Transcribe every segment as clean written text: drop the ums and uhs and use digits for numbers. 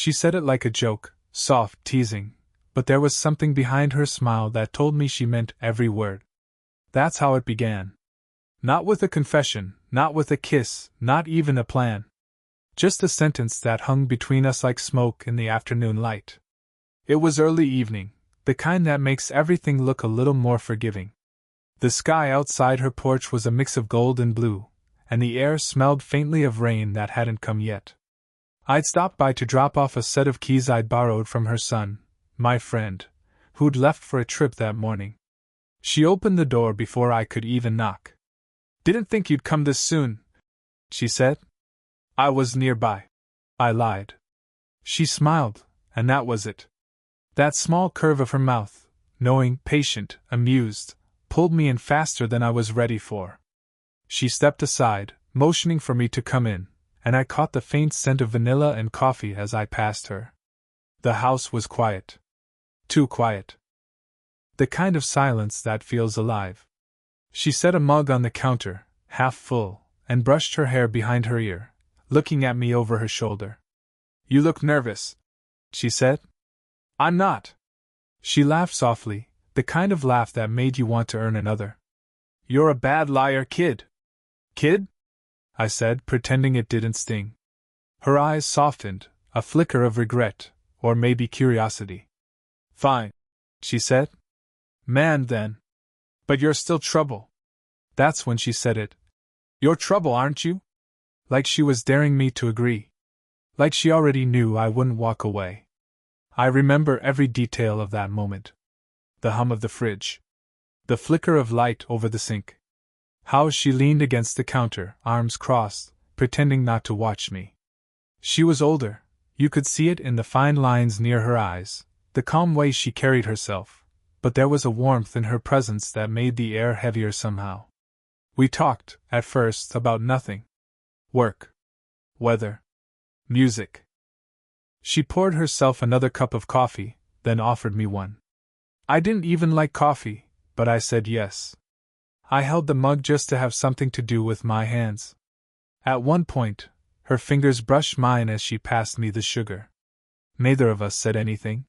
She said it like a joke, soft, teasing, but there was something behind her smile that told me she meant every word. That's how it began. Not with a confession, not with a kiss, not even a plan. Just a sentence that hung between us like smoke in the afternoon light. It was early evening, the kind that makes everything look a little more forgiving. The sky outside her porch was a mix of gold and blue, and the air smelled faintly of rain that hadn't come yet. I'd stopped by to drop off a set of keys I'd borrowed from her son, my friend, who'd left for a trip that morning. She opened the door before I could even knock. "Didn't think you'd come this soon," she said. "I was nearby," I lied. She smiled, and that was it. That small curve of her mouth, knowing, patient, amused, pulled me in faster than I was ready for. She stepped aside, motioning for me to come in, and I caught the faint scent of vanilla and coffee as I passed her. The house was quiet. Too quiet. The kind of silence that feels alive. She set a mug on the counter, half full, and brushed her hair behind her ear, looking at me over her shoulder. "You look nervous," she said. "I'm not." She laughed softly, the kind of laugh that made you want to earn another. "You're a bad liar, kid." "Kid?" I said, pretending it didn't sting. Her eyes softened, a flicker of regret, or maybe curiosity. "Fine," she said. "Man, then. But you're still trouble." That's when she said it. "You're trouble, aren't you?" Like she was daring me to agree. Like she already knew I wouldn't walk away. I remember every detail of that moment. The hum of the fridge. The flicker of light over the sink. How she leaned against the counter, arms crossed, pretending not to watch me. She was older, you could see it in the fine lines near her eyes, the calm way she carried herself, but there was a warmth in her presence that made the air heavier somehow. We talked, at first, about nothing. Work. Weather. Music. She poured herself another cup of coffee, then offered me one. I didn't even like coffee, but I said yes. I held the mug just to have something to do with my hands. At one point, her fingers brushed mine as she passed me the sugar. Neither of us said anything.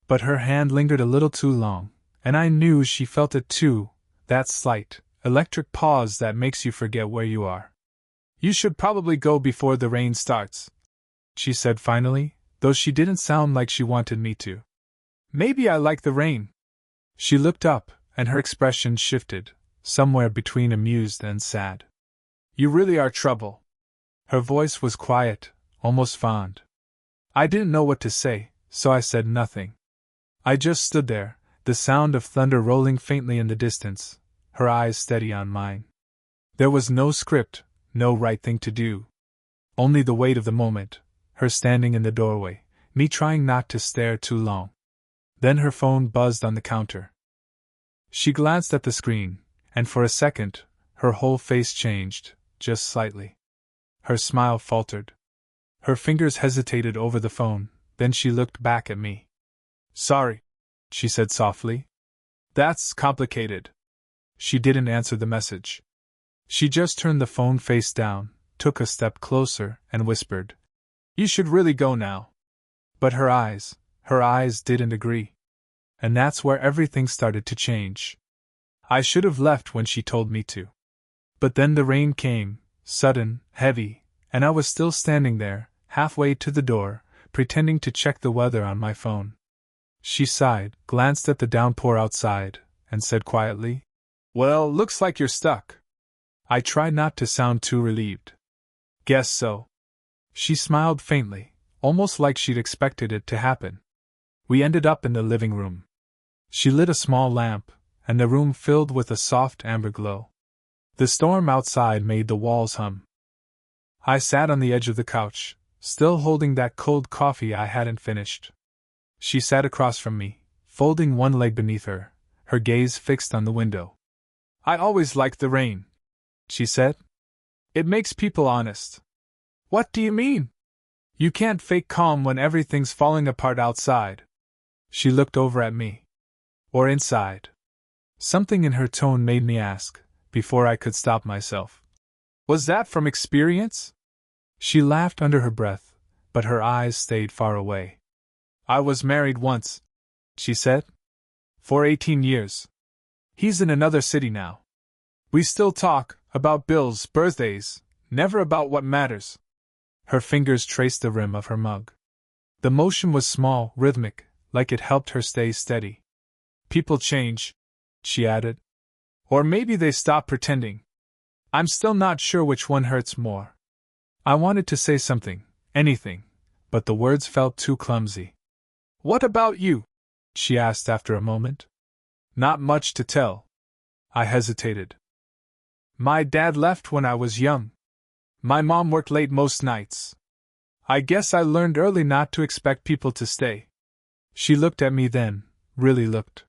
But her hand lingered a little too long, and I knew she felt it too, that slight, electric pause that makes you forget where you are. "You should probably go before the rain starts," she said finally, though she didn't sound like she wanted me to. "Maybe I like the rain." She looked up, and her expression shifted, somewhere between amused and sad. "You really are trouble." Her voice was quiet, almost fond. I didn't know what to say, so I said nothing. I just stood there, the sound of thunder rolling faintly in the distance, her eyes steady on mine. There was no script, no right thing to do. Only the weight of the moment, her standing in the doorway, me trying not to stare too long. Then her phone buzzed on the counter. She glanced at the screen, and for a second, her whole face changed, just slightly. Her smile faltered. Her fingers hesitated over the phone, then she looked back at me. "Sorry," she said softly. "That's complicated." She didn't answer the message. She just turned the phone face down, took a step closer, and whispered, "You should really go now." But her eyes didn't agree. And that's where everything started to change. I should have left when she told me to. But then the rain came, sudden, heavy, and I was still standing there, halfway to the door, pretending to check the weather on my phone. She sighed, glanced at the downpour outside, and said quietly, "Well, looks like you're stuck." I tried not to sound too relieved. "Guess so." She smiled faintly, almost like she'd expected it to happen. We ended up in the living room. She lit a small lamp, and the room filled with a soft amber glow. The storm outside made the walls hum. I sat on the edge of the couch, still holding that cold coffee I hadn't finished. She sat across from me, folding one leg beneath her, her gaze fixed on the window. "I always liked the rain," she said. "It makes people honest." "What do you mean?" "You can't fake calm when everything's falling apart outside." She looked over at me. Or inside. Something in her tone made me ask, before I could stop myself. "Was that from experience?" She laughed under her breath, but her eyes stayed far away. I was married once, she said. For 18 years. He's in another city now. We still talk, about bills, birthdays, never about what matters. Her fingers traced the rim of her mug. The motion was small, rhythmic, like it helped her stay steady. People change, she added. Or maybe they stop pretending. I'm still not sure which one hurts more. I wanted to say something, anything, but the words felt too clumsy. What about you? She asked after a moment. Not much to tell. I hesitated. My dad left when I was young. My mom worked late most nights. I guess I learned early not to expect people to stay. She looked at me then, really looked.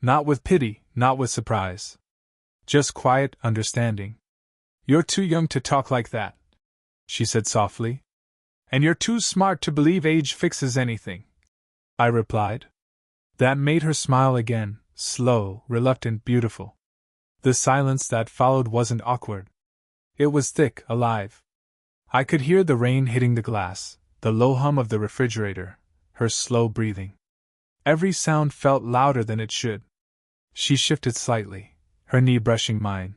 Not with pity, not with surprise. Just quiet understanding. You're too young to talk like that, she said softly. And you're too smart to believe age fixes anything, I replied. That made her smile again, slow, reluctant, beautiful. The silence that followed wasn't awkward. It was thick, alive. I could hear the rain hitting the glass, the low hum of the refrigerator, her slow breathing. Every sound felt louder than it should. She shifted slightly, her knee brushing mine.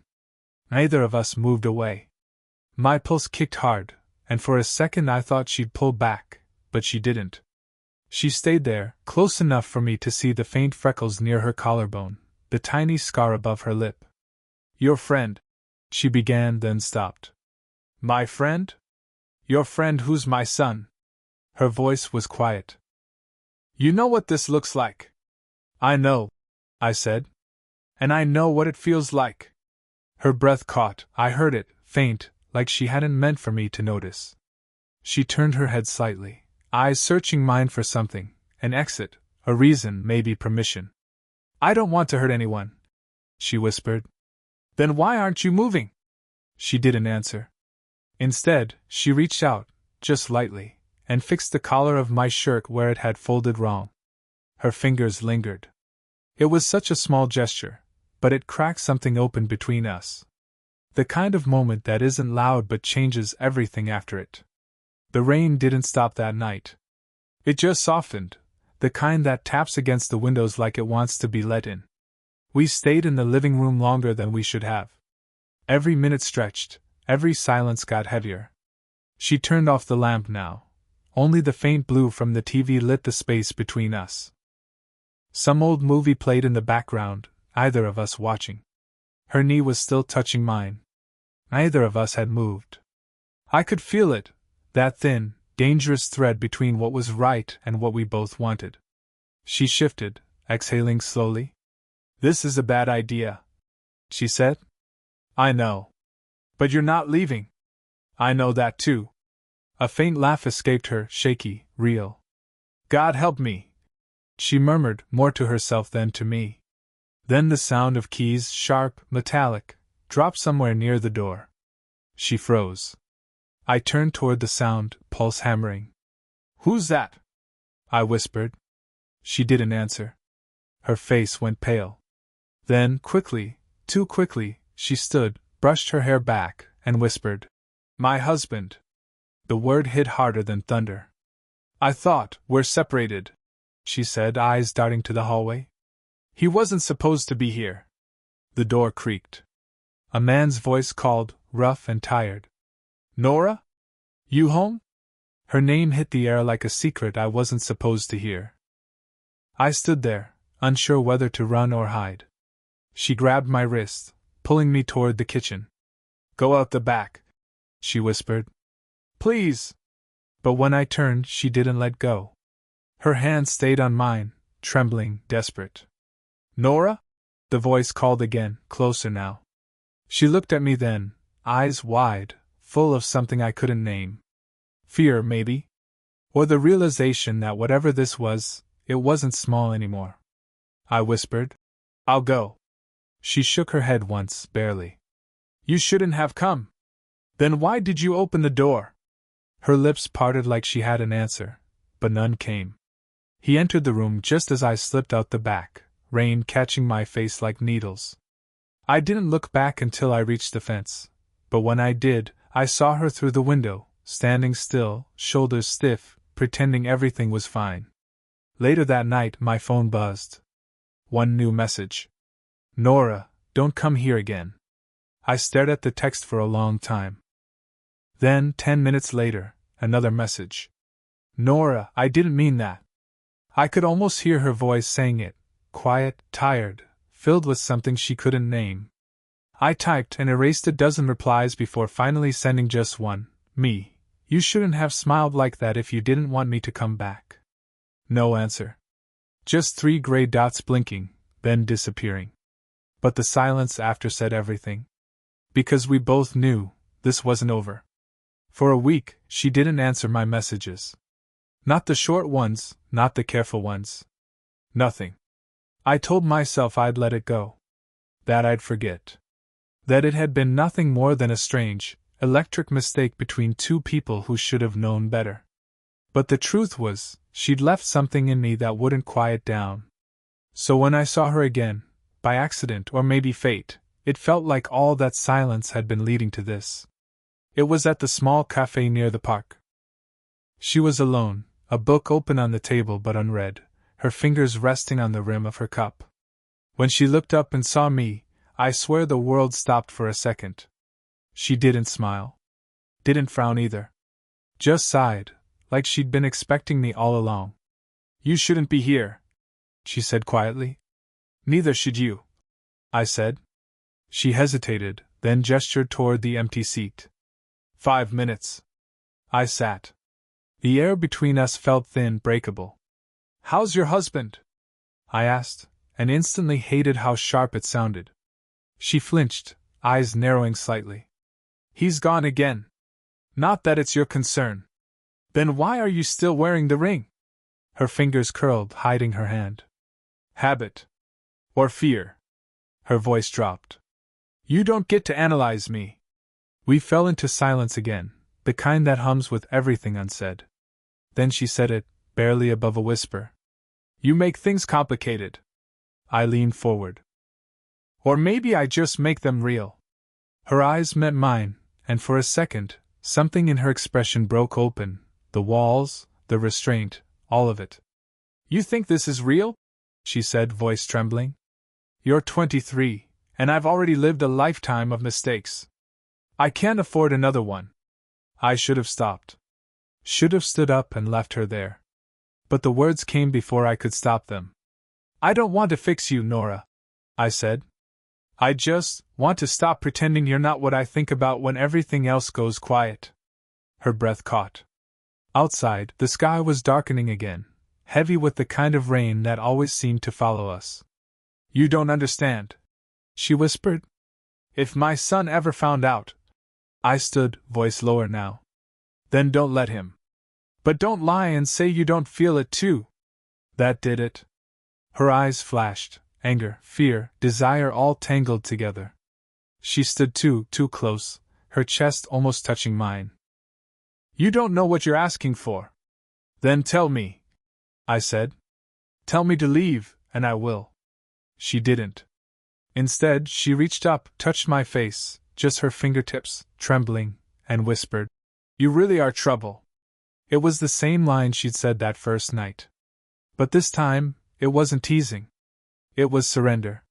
Neither of us moved away. My pulse kicked hard, and for a second I thought she'd pull back, but she didn't. She stayed there, close enough for me to see the faint freckles near her collarbone, the tiny scar above her lip. Your friend, she began, then stopped. My friend? Your friend who's my son. Her voice was quiet. You know what this looks like. I know, I said. And I know what it feels like. Her breath caught, I heard it, faint, like she hadn't meant for me to notice. She turned her head slightly, eyes searching mine for something, an exit, a reason, maybe permission. I don't want to hurt anyone, she whispered. Then why aren't you moving? She didn't answer. Instead, she reached out, just lightly, and fixed the collar of my shirt where it had folded wrong. Her fingers lingered. It was such a small gesture, but it cracked something open between us. The kind of moment that isn't loud but changes everything after it. The rain didn't stop that night. It just softened, the kind that taps against the windows like it wants to be let in. We stayed in the living room longer than we should have. Every minute stretched, every silence got heavier. She turned off the lamp now. Only the faint blue from the TV lit the space between us. Some old movie played in the background, either of us watching. Her knee was still touching mine. Neither of us had moved. I could feel it, that thin, dangerous thread between what was right and what we both wanted. She shifted, exhaling slowly. This is a bad idea, she said. I know. But you're not leaving. I know that too. A faint laugh escaped her, shaky, real. God help me, she murmured, more to herself than to me. Then the sound of keys, sharp, metallic, dropped somewhere near the door. She froze. I turned toward the sound, pulse hammering. Who's that? I whispered. She didn't answer. Her face went pale. Then, quickly, too quickly, she stood, brushed her hair back, and whispered, My husband. The word hit harder than thunder. I thought, we're separated, she said, eyes darting to the hallway. He wasn't supposed to be here. The door creaked. A man's voice called, rough and tired. Nora? You home? Her name hit the air like a secret I wasn't supposed to hear. I stood there, unsure whether to run or hide. She grabbed my wrist, pulling me toward the kitchen. Go out the back, she whispered. Please. But when I turned, she didn't let go. Her hand stayed on mine, trembling, desperate. Nora? The voice called again, closer now. She looked at me then, eyes wide, full of something I couldn't name. Fear, maybe? Or the realization that whatever this was, it wasn't small anymore. I whispered, I'll go. She shook her head once, barely. You shouldn't have come. Then why did you open the door? Her lips parted like she had an answer, but none came. He entered the room just as I slipped out the back, rain catching my face like needles. I didn't look back until I reached the fence, but when I did, I saw her through the window, standing still, shoulders stiff, pretending everything was fine. Later that night, my phone buzzed. One new message. Nora, don't come here again. I stared at the text for a long time. Then, 10 minutes later, another message. Nora, I didn't mean that. I could almost hear her voice saying it, quiet, tired, filled with something she couldn't name. I typed and erased a dozen replies before finally sending just one. Me, you shouldn't have smiled like that if you didn't want me to come back. No answer. Just 3 gray dots blinking, then disappearing. But the silence after said everything. Because we both knew this wasn't over. For a week, she didn't answer my messages. Not the short ones, not the careful ones. Nothing. I told myself I'd let it go. That I'd forget. That it had been nothing more than a strange, electric mistake between two people who should have known better. But the truth was, she'd left something in me that wouldn't quiet down. So when I saw her again, by accident or maybe fate, it felt like all that silence had been leading to this. It was at the small café near the park. She was alone, a book open on the table but unread, her fingers resting on the rim of her cup. When she looked up and saw me, I swear the world stopped for a second. She didn't smile. Didn't frown either. Just sighed, like she'd been expecting me all along. You shouldn't be here, she said quietly. Neither should you, I said. She hesitated, then gestured toward the empty seat. 5 minutes. I sat. The air between us felt thin, breakable. How's your husband? I asked, and instantly hated how sharp it sounded. She flinched, eyes narrowing slightly. He's gone again. Not that it's your concern. Then why are you still wearing the ring? Her fingers curled, hiding her hand. Habit. Or fear. Her voice dropped. You don't get to analyze me. We fell into silence again, the kind that hums with everything unsaid. Then she said it, barely above a whisper. You make things complicated. I leaned forward. Or maybe I just make them real. Her eyes met mine, and for a second, something in her expression broke open, the walls, the restraint, all of it. You think this is real? She said, voice trembling. You're 23, and I've already lived a lifetime of mistakes. I can't afford another one. I should have stopped. Should have stood up and left her there. But the words came before I could stop them. I don't want to fix you, Nora, I said. I just want to stop pretending you're not what I think about when everything else goes quiet. Her breath caught. Outside, the sky was darkening again, heavy with the kind of rain that always seemed to follow us. You don't understand, she whispered. If my son ever found out. I stood, voice lower now. Then don't let him. But don't lie and say you don't feel it too. That did it. Her eyes flashed, anger, fear, desire all tangled together. She stood too close, her chest almost touching mine. You don't know what you're asking for. Then tell me, I said. Tell me to leave, and I will. She didn't. Instead, she reached up, touched my face, just her fingertips, trembling, and whispered, You really are trouble. It was the same line she'd said that first night. But this time, it wasn't teasing. It was surrender.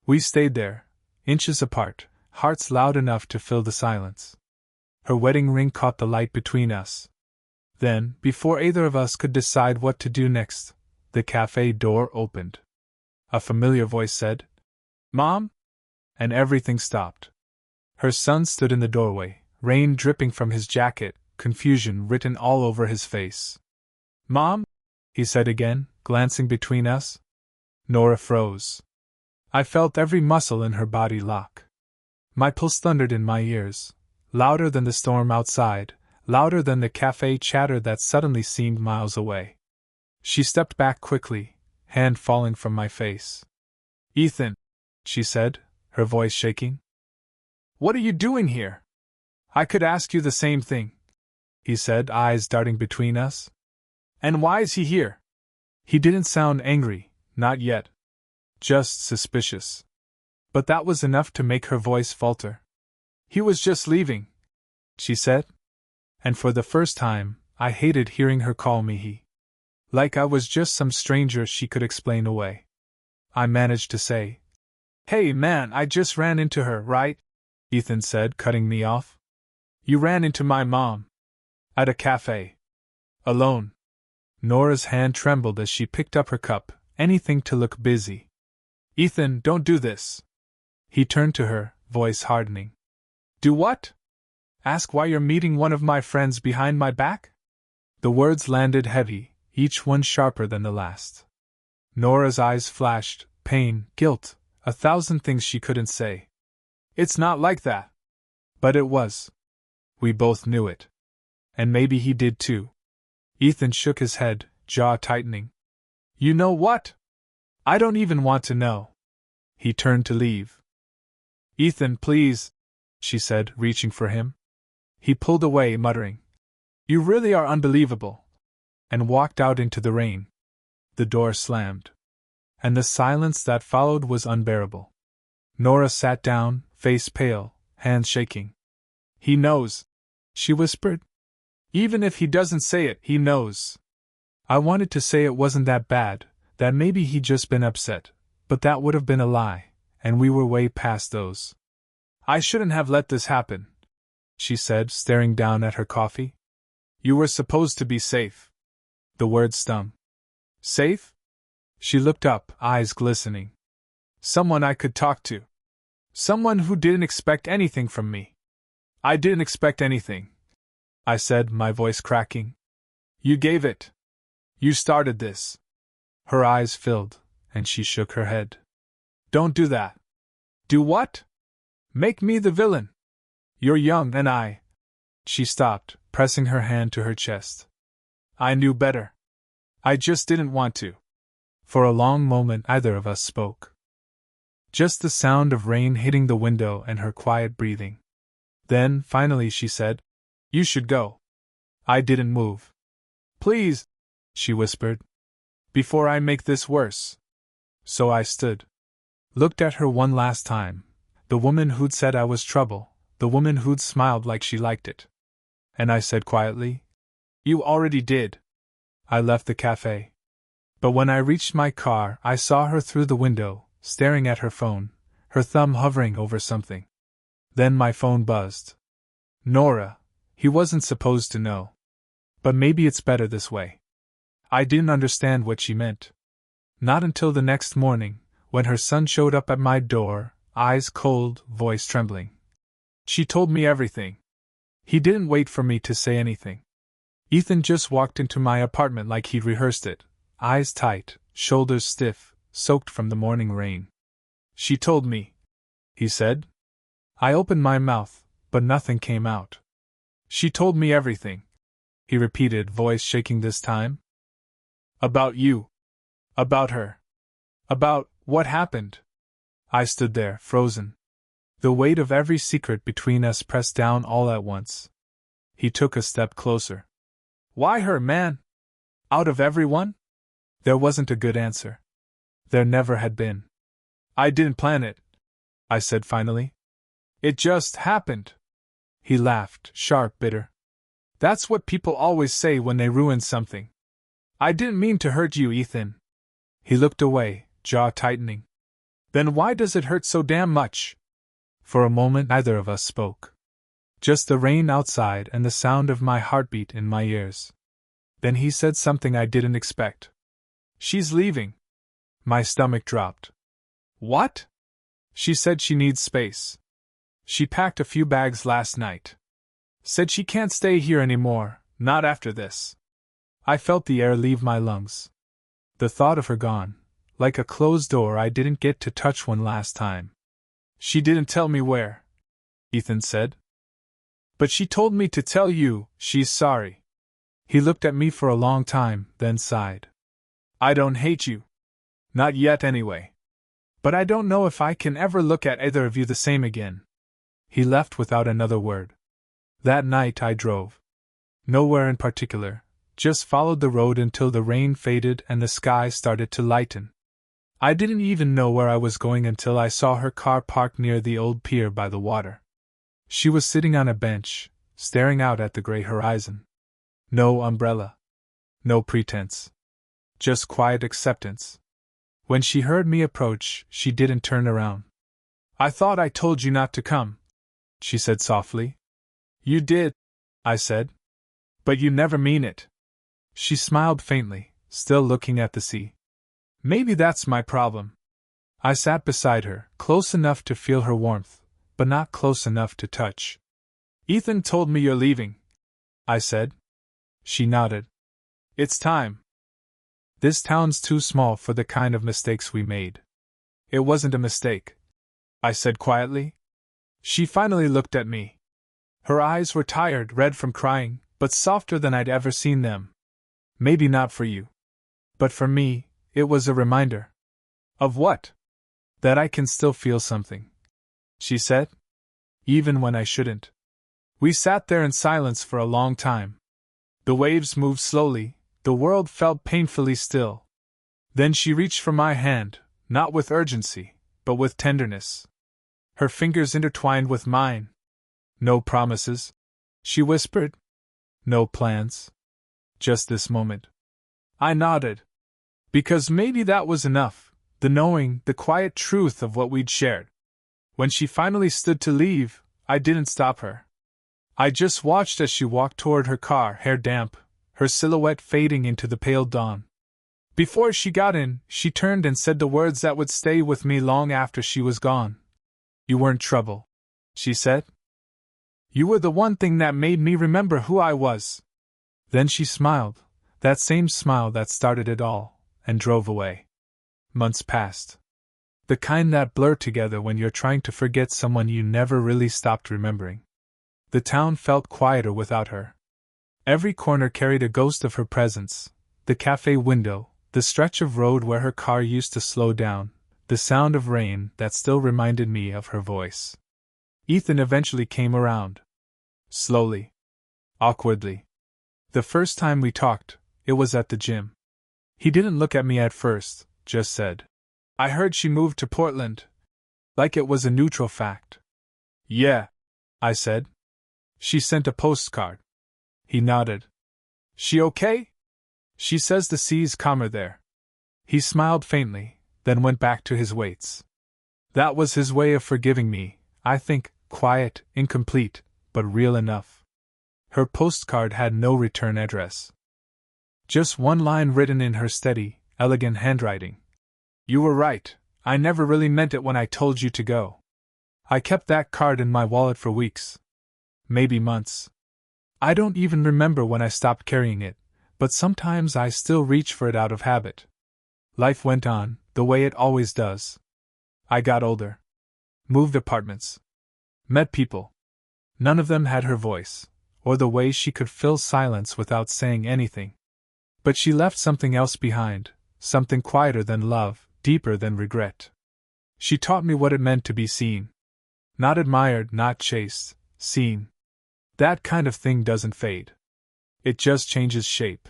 We stayed there, inches apart, hearts loud enough to fill the silence. Her wedding ring caught the light between us. Then, before either of us could decide what to do next, the cafe door opened. A familiar voice said, Mom? And everything stopped. Her son stood in the doorway, rain dripping from his jacket, confusion written all over his face. Mom? He said again, glancing between us. Nora froze. I felt every muscle in her body lock. My pulse thundered in my ears, louder than the storm outside, louder than the cafe chatter that suddenly seemed miles away. She stepped back quickly, hand falling from my face. Ethan, she said, her voice shaking. What are you doing here? I could ask you the same thing, he said, eyes darting between us. And why is he here? He didn't sound angry, not yet. Just suspicious. But that was enough to make her voice falter. He was just leaving, she said. And for the first time, I hated hearing her call me he. Like I was just some stranger she could explain away. I managed to say, "Hey man, I just ran into her, right?" Ethan said, cutting me off. "You ran into my mom. At a cafe. Alone." Nora's hand trembled as she picked up her cup, anything to look busy. "Ethan, don't do this." He turned to her, voice hardening. "Do what? Ask why you're meeting one of my friends behind my back?" The words landed heavy, each one sharper than the last. Nora's eyes flashed, pain, guilt, 1,000 things she couldn't say. "It's not like that." But it was. We both knew it. And maybe he did too. Ethan shook his head, jaw tightening. "You know what? I don't even want to know." He turned to leave. "Ethan, please," she said, reaching for him. He pulled away, muttering, "You really are unbelievable," and walked out into the rain. The door slammed. And the silence that followed was unbearable. Nora sat down, face pale, hands shaking. "He knows," she whispered. "Even if he doesn't say it, he knows." I wanted to say it wasn't that bad, that maybe he'd just been upset, but that would have been a lie, and we were way past those. "I shouldn't have let this happen," she said, staring down at her coffee. "You were supposed to be safe." The word stung. "Safe?" She looked up, eyes glistening. "Someone I could talk to. Someone who didn't expect anything from me." "I didn't expect anything," I said, my voice cracking. "You gave it. You started this." Her eyes filled, and she shook her head. "Don't do that." "Do what?" "Make me the villain. You're young and I—" She stopped, pressing her hand to her chest. "I knew better. I just didn't want to." For a long moment neither of us spoke. Just the sound of rain hitting the window and her quiet breathing. Then, finally, she said, "You should go." I didn't move. "Please," she whispered, "before I make this worse." So I stood. Looked at her one last time, the woman who'd said I was trouble, the woman who'd smiled like she liked it. And I said quietly, "You already did." I left the cafe. But when I reached my car, I saw her through the window, staring at her phone, her thumb hovering over something. Then my phone buzzed. Nora. He wasn't supposed to know. But maybe it's better this way. I didn't understand what she meant. Not until the next morning, when her son showed up at my door, eyes cold, voice trembling. She told me everything. He didn't wait for me to say anything. Ethan just walked into my apartment like he'd rehearsed it, eyes tight, shoulders stiff, soaked from the morning rain. "She told me," he said. I opened my mouth, but nothing came out. "She told me everything," he repeated, voice shaking this time. "About you. About her. About what happened." I stood there, frozen. The weight of every secret between us pressed down all at once. He took a step closer. "Why her, man? Out of everyone?" There wasn't a good answer. There never had been. "I didn't plan it," I said finally. "It just happened." He laughed, sharp, bitter. "That's what people always say when they ruin something. I didn't mean to hurt you, Ethan." He looked away, jaw tightening. "Then why does it hurt so damn much?" For a moment neither of us spoke. Just the rain outside and the sound of my heartbeat in my ears. Then he said something I didn't expect. "She's leaving." My stomach dropped. "What?" "She said she needs space. She packed a few bags last night. Said she can't stay here anymore, not after this." I felt the air leave my lungs. The thought of her gone, like a closed door I didn't get to touch one last time. "She didn't tell me where," Ethan said. "But she told me to tell you, she's sorry." He looked at me for a long time, then sighed. "I don't hate you. Not yet anyway. But I don't know if I can ever look at either of you the same again." He left without another word. That night I drove. Nowhere in particular, just followed the road until the rain faded and the sky started to lighten. I didn't even know where I was going until I saw her car parked near the old pier by the water. She was sitting on a bench, staring out at the gray horizon. No umbrella. No pretense. Just quiet acceptance. When she heard me approach, she didn't turn around. "I thought I told you not to come," she said softly. "You did," I said. "But you never mean it." She smiled faintly, still looking at the sea. "Maybe that's my problem." I sat beside her, close enough to feel her warmth, but not close enough to touch. "Ethan told me you're leaving," I said. She nodded. "It's time. This town's too small for the kind of mistakes we made." "It wasn't a mistake," I said quietly. She finally looked at me. Her eyes were tired, red from crying, but softer than I'd ever seen them. "Maybe not for you. But for me, it was a reminder." "Of what?" "That I can still feel something," she said. "Even when I shouldn't." We sat there in silence for a long time. The waves moved slowly, the world felt painfully still. Then she reached for my hand, not with urgency, but with tenderness. Her fingers intertwined with mine. "No promises," she whispered. "No plans. Just this moment." I nodded. Because maybe that was enough, the knowing, the quiet truth of what we'd shared. When she finally stood to leave, I didn't stop her. I just watched as she walked toward her car, hair damp, her silhouette fading into the pale dawn. Before she got in, she turned and said the words that would stay with me long after she was gone. "You weren't trouble," she said. "You were the one thing that made me remember who I was." Then she smiled, that same smile that started it all, and drove away. Months passed. The kind that blur together when you're trying to forget someone you never really stopped remembering. The town felt quieter without her. Every corner carried a ghost of her presence: the cafe window, the stretch of road where her car used to slow down, the sound of rain that still reminded me of her voice. Ethan eventually came around. Slowly. Awkwardly. The first time we talked, it was at the gym. He didn't look at me at first, just said, "I heard she moved to Portland." Like it was a neutral fact. "Yeah," I said. "She sent a postcard." He nodded. "She okay?" "She says the sea's calmer there." He smiled faintly, then went back to his weights. That was his way of forgiving me, I think, quiet, incomplete, but real enough. Her postcard had no return address. Just one line written in her steady, elegant handwriting. "You were right, I never really meant it when I told you to go." I kept that card in my wallet for weeks. Maybe months. I don't even remember when I stopped carrying it, but sometimes I still reach for it out of habit. Life went on, the way it always does. I got older. Moved apartments. Met people. None of them had her voice, or the way she could fill silence without saying anything. But she left something else behind, something quieter than love, deeper than regret. She taught me what it meant to be seen. Not admired, not chased, seen. That kind of thing doesn't fade. It just changes shape.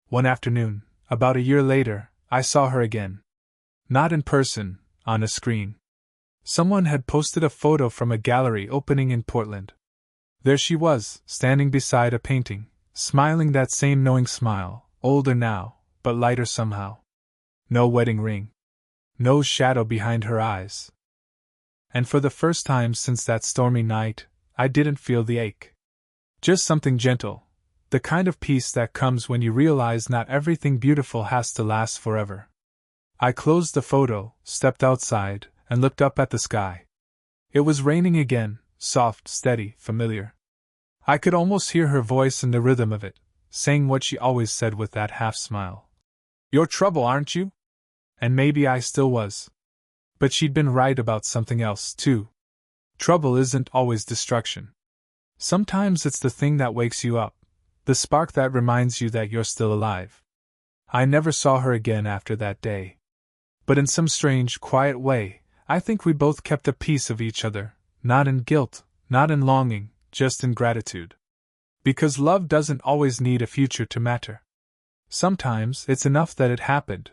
One afternoon, about a year later, I saw her again. Not in person, on a screen. Someone had posted a photo from a gallery opening in Portland. There she was, standing beside a painting, smiling that same knowing smile, older now, but lighter somehow. No wedding ring. No shadow behind her eyes. And for the first time since that stormy night, I didn't feel the ache. Just something gentle, the kind of peace that comes when you realize not everything beautiful has to last forever. I closed the photo, stepped outside, and looked up at the sky. It was raining again, soft, steady, familiar. I could almost hear her voice in the rhythm of it, saying what she always said with that half-smile. "You're trouble, aren't you?" And maybe I still was. But she'd been right about something else, too. Trouble isn't always destruction. Sometimes it's the thing that wakes you up, the spark that reminds you that you're still alive. I never saw her again after that day. But in some strange, quiet way, I think we both kept a piece of each other, not in guilt, not in longing, just in gratitude. Because love doesn't always need a future to matter. Sometimes it's enough that it happened,